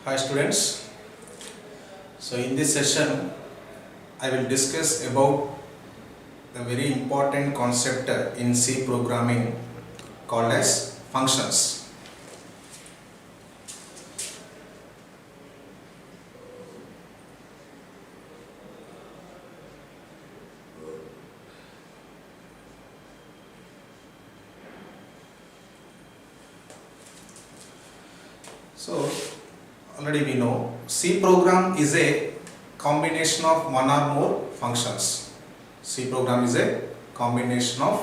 Hi students. So in this session I will discuss about the very important concept in C programming called as functions. So already we know C program is a combination of one or more functions. C program is a combination of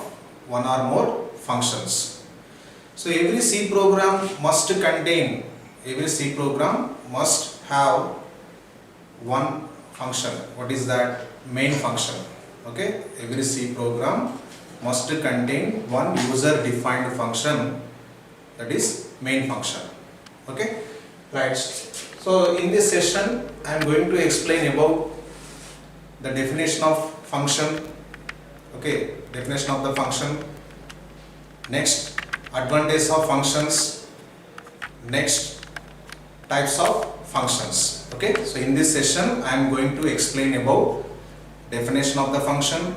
one or more functions. So every C program must have one function. What is that? Main function. Okay, every C program must contain one user defined function, that is main function. Okay, right. So in this session I am going to explain about the definition of function. Okay, definition of the function. Next, advantage of functions. Next, types of functions. Okay, so in this session I am going to explain about definition of the function,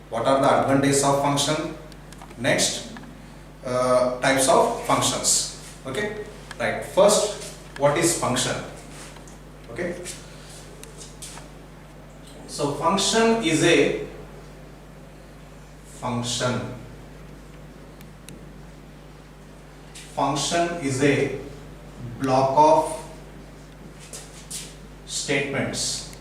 what are the advantages of function, next types of functions. Okay, right. First, what is function? Okay, so function is a block of statements.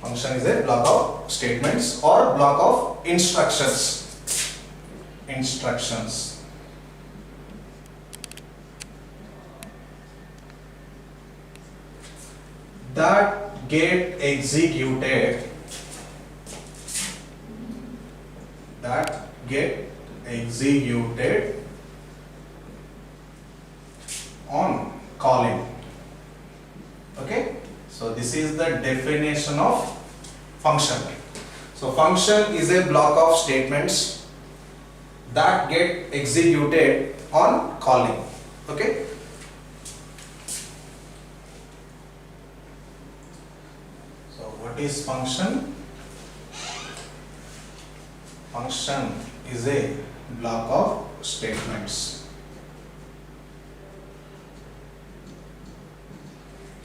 Function is a block of statements or block of instructions that get executed on calling. Okay, so this is the definition of function. So function is a block of statements that get executed on calling. Okay, so what is function? Function is a block of statements.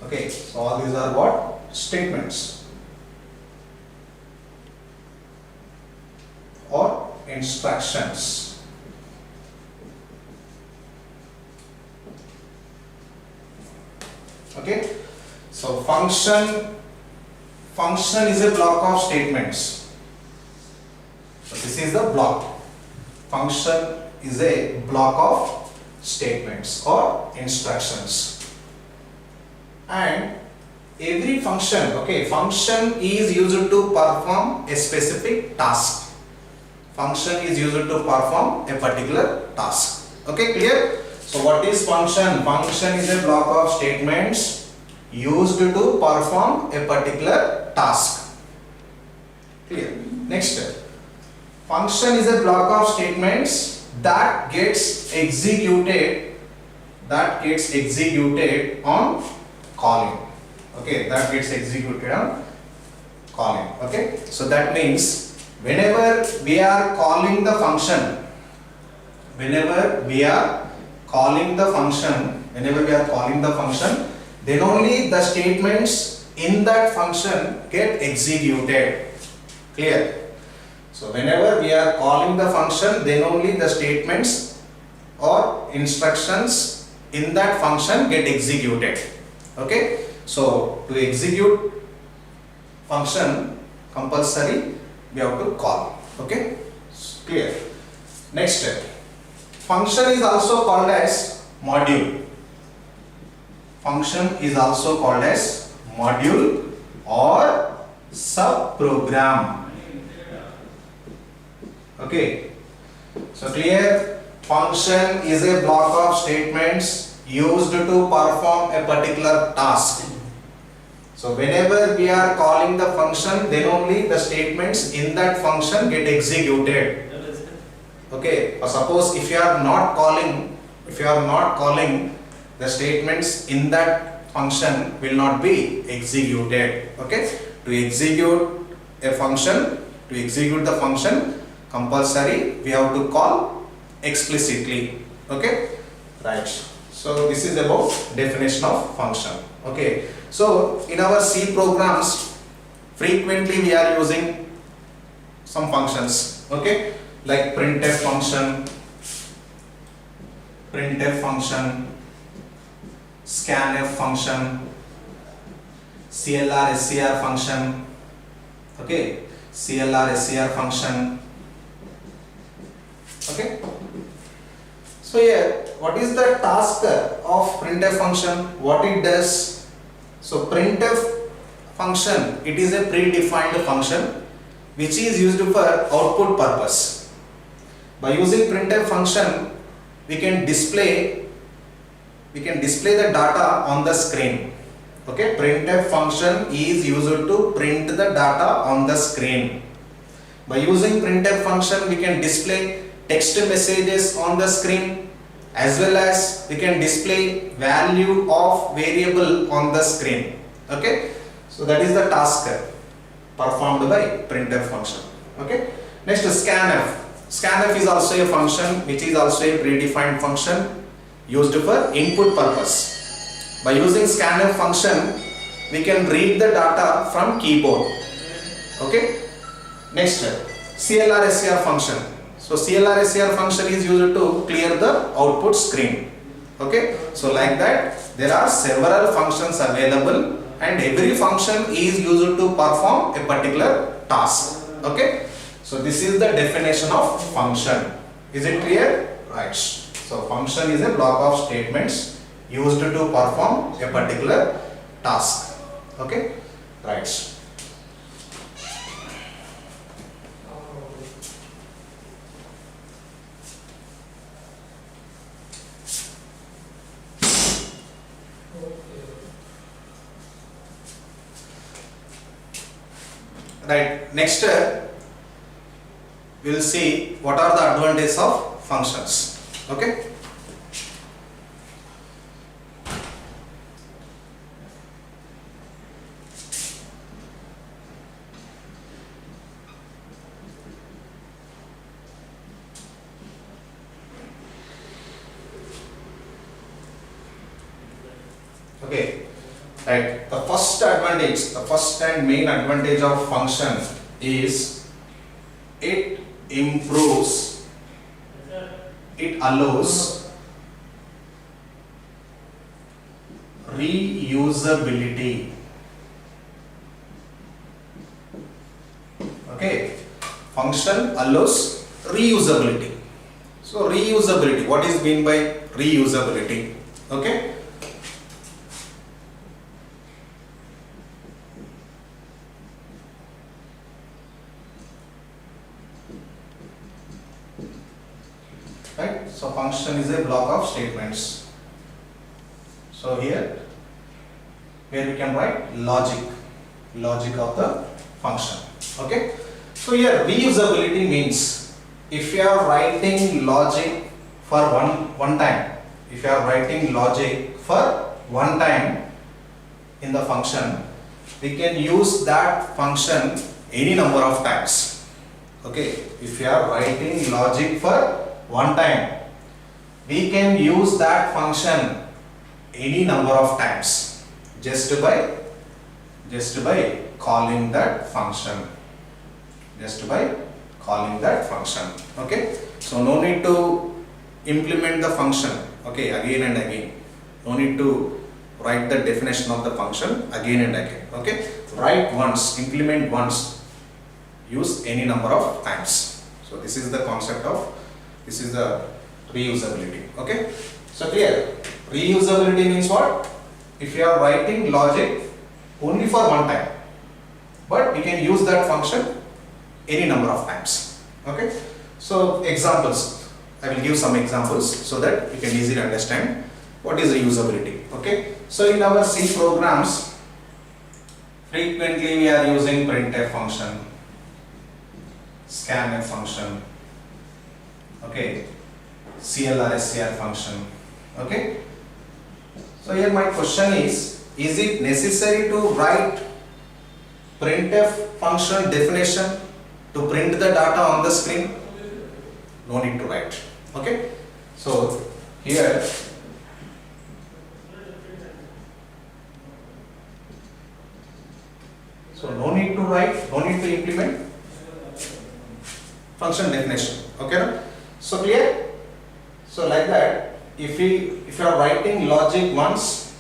Okay, so all these are what? Statements or instructions. Okay, so function is a block of statements. So this is the block. Function is a block of statements or instructions. And every function, okay, function is used to perform a specific task. Function is used to perform a particular task. Okay, clear? So what is function? Function is a block of statements used to perform a particular task. Clear? Next, function is a block of statements that gets executed on calling. Okay, that gets executed on calling. Okay, so that means whenever we are calling the function, then only the statements in that function get executed. Clear? So whenever we are calling the function, then only the statements or instructions in that function get executed. Okay, so to execute function compulsory we have to call. Okay, clear? Next, function is also called as module. Function is also called as module or subprogram. Okay, so clear? Function is a block of statements used to perform a particular task. So whenever we are calling the function, then only the statements in that function get executed. Okay, or suppose if you are not calling the statements in that function will not be executed. Okay, to execute a function, to execute the function compulsory we have to call explicitly. Okay, right. So this is about definition of function. Okay, so in our C programs frequently we are using some functions. Okay, like printf function, scanf function, clr scr function. Okay, clr scr function. Okay, so here what is the task of printf function, what it does? So printf function, it is a predefined function which is used for output purpose. By using printf function we can display the data on the screen. Okay, printf function is used to print the data on the screen. By using printf function we can display text messages on the screen, as well as we can display value of variable on the screen. Okay, so that is the task performed by printf function. Okay, next scanf. Scanf is also a function which is also a predefined function used for input purpose. By using scanf function we can read the data from keyboard. Okay, next clr scr function. So clr scr function is used to clear the output screen. Okay, so like that there are several functions available and every function is used to perform a particular task. Okay, so this is the definition of function. Is it clear? Right. So function is a block of statements used to perform a particular task. Okay, right. Right. Next we will see what are the advantages of functions. Okay. Okay. Right. The first and main advantage of function is it allows reusability. Okay, function allows reusability. So reusability, what is meant by reusability? Okay, right. So function is a block of statements. So here we can write logic of the function. Okay, so here reusability means if you are writing logic for one time, if you are writing logic for one time in the function, we can use that function any number of times. Okay, if you are writing logic for one time, we can use that function any number of times just by calling that function, okay. So no need to implement the function, okay, again and again. No need to write the definition of the function again and again. Okay, write once, implement once, use any number of times. So this is the concept of, this is the reusability. Okay, so clear. Reusability means what? If you are writing logic only for one time, but we can use that function any number of times. Okay, so examples, I will give some examples so that you can easily understand what is reusability. Okay, so in our C programs frequently we are using printf function, scanf function, okay, CL or SCR function. Okay. So here my question is it necessary to write printf function definition to print the data on the screen? No need to write. Okay. So here no need to write, no need to implement function definition. Okay. So clear? So like that, if you are writing logic once,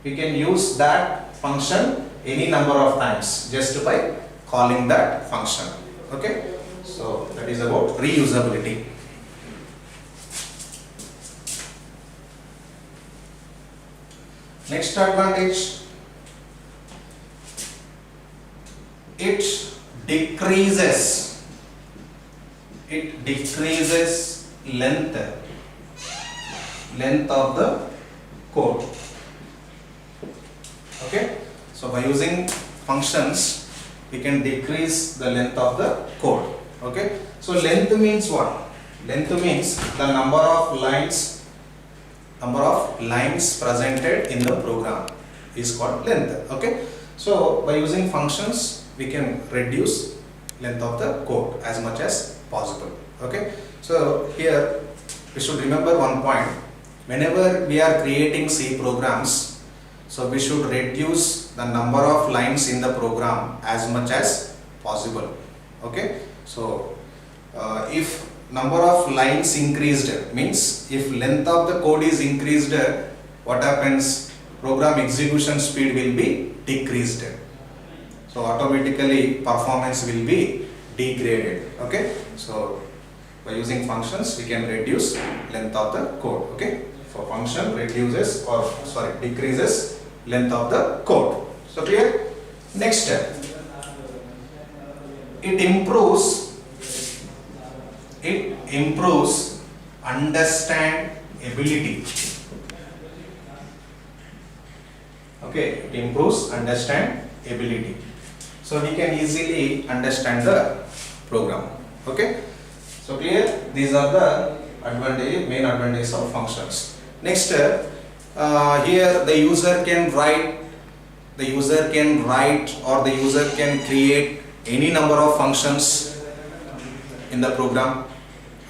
we can use that function any number of times just by calling that function. Okay. So that is about reusability. Next advantage, it decreases length of the code. Okay. So by using functions, we can decrease the length of the code. Okay. So length means what? Length means the number of lines presented in the program is called length. Okay. So by using functions, we can reduce length of the code as much as possible. Okay. So here we should remember one point. Whenever we are creating C programs, so we should reduce the number of lines in the program as much as possible. Okay. So if number of lines increased, means if length of the code is increased, what happens? Program execution speed will be decreased. So automatically performance will be degraded. Okay. So by using functions, we can reduce length of the code. Okay. So function decreases length of the code. So clear? Next step, it improves understandability. Okay, it improves understandability. So we can easily understand the program. Okay. So clear? These are the main advantages of functions. Next, here the user can write or the user can create any number of functions in the program.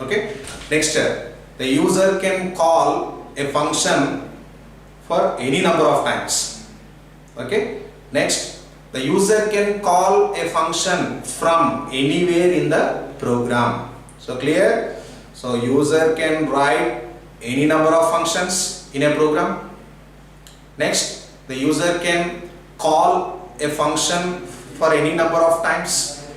Okay. Next, the user can call a function for any number of times. Okay. Next, the user can call a function from anywhere in the program. So clear? So user can write any number of functions in a program. Next, the user can call a function for any number of times.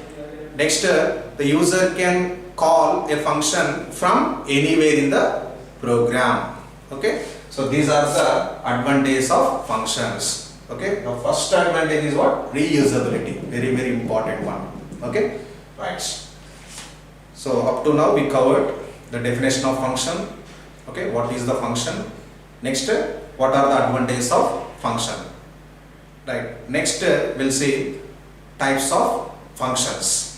Next, the user can call a function from anywhere in the program. Okay. So these are the advantages of functions. Okay. The first advantage is what? Reusability. Very, very important one. Okay. Right. So up to now we covered the definition of function. Okay. What is the function? Next, what are the advantages of function? Right. Next, we'll see types of functions.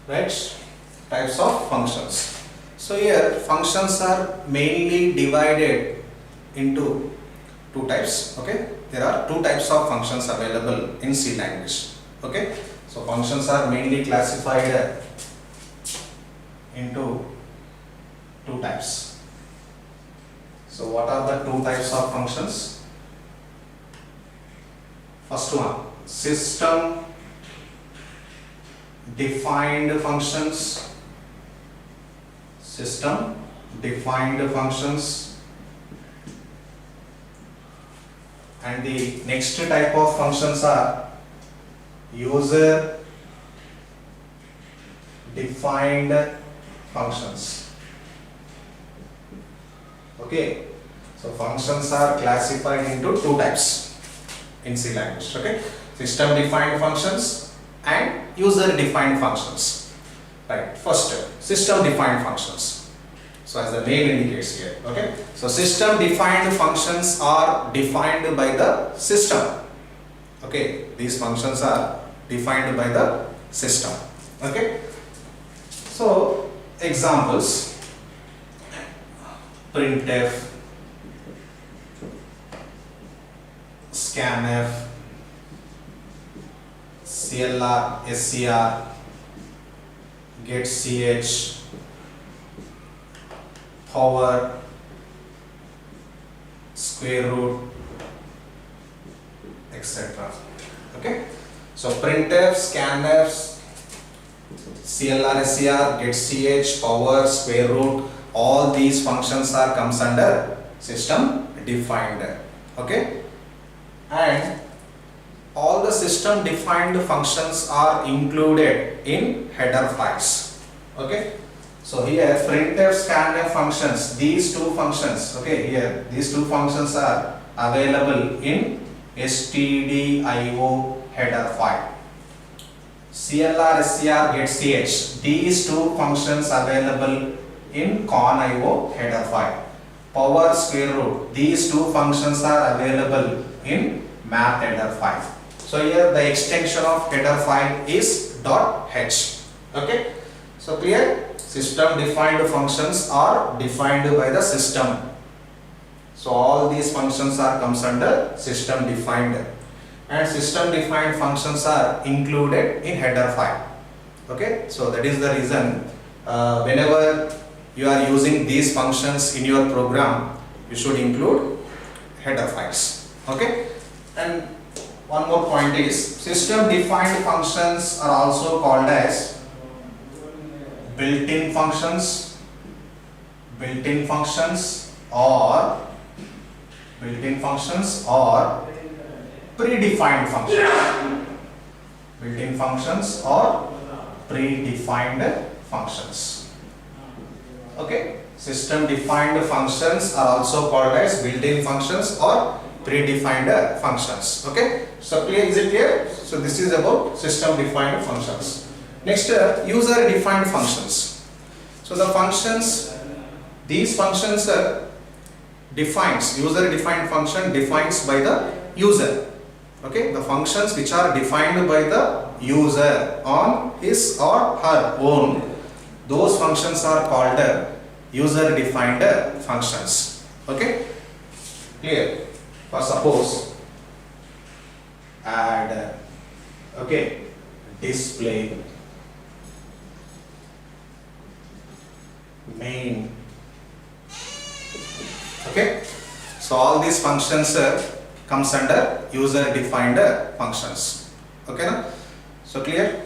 Right, types of functions. So here functions are mainly divided into two types. Okay, there are two types of functions available in C language. Okay, so functions are mainly classified into two types. So what are the two types of functions? First one, system defined functions. System defined functions. And the next type of functions are user defined functions. Okay, so functions are classified into two types. in C language. Okay, system defined functions and user defined functions. Right, first system defined functions. So as the name indicates here, okay, so system defined functions are defined by the system. Okay, these functions are defined by the system. Okay, so examples: printf, scanf, clr, scr, getch, power, square root, etc. Okay, so printf, scanf, clr, scr, getch, power, square root, all these functions are comes under system defined. Okay, and all the system defined functions are included in header files. Okay, so here printf, scanf functions, these two functions, okay, here these two functions are available in stdio header file. clr, scr, getch, these two functions available in conio header file. Power, square root, these two functions are available in math header file. So here the extension of header file is .h. Okay, so clear? System defined functions are defined by the system. So all these functions are comes under system defined, and system defined functions are included in header file. Okay, so that is the reason whenever you are using these functions in your program, you should include header files. Okay, and one more point is system defined functions are also called as built-in functions, or predefined functions. Built-in functions or predefined functions. Okay, system defined functions are also called as built-in functions or predefined functions. Okay, so clear? Is it clear? So this is about system defined functions. Next, user defined functions. So the functions, these functions defines, user defined function defines by the user. Okay, the functions which are defined by the user on his or her own, those functions are called user defined functions. Okay, clear? For suppose add, okay, display, main. Okay, so all these functions comes under user defined functions. Okay, na? So clear?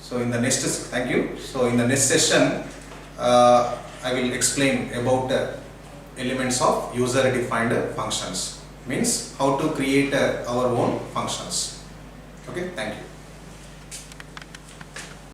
So in the next, thank you. So in the next session I will explain about elements of user defined functions, means how to create our own functions. Okay, thank you.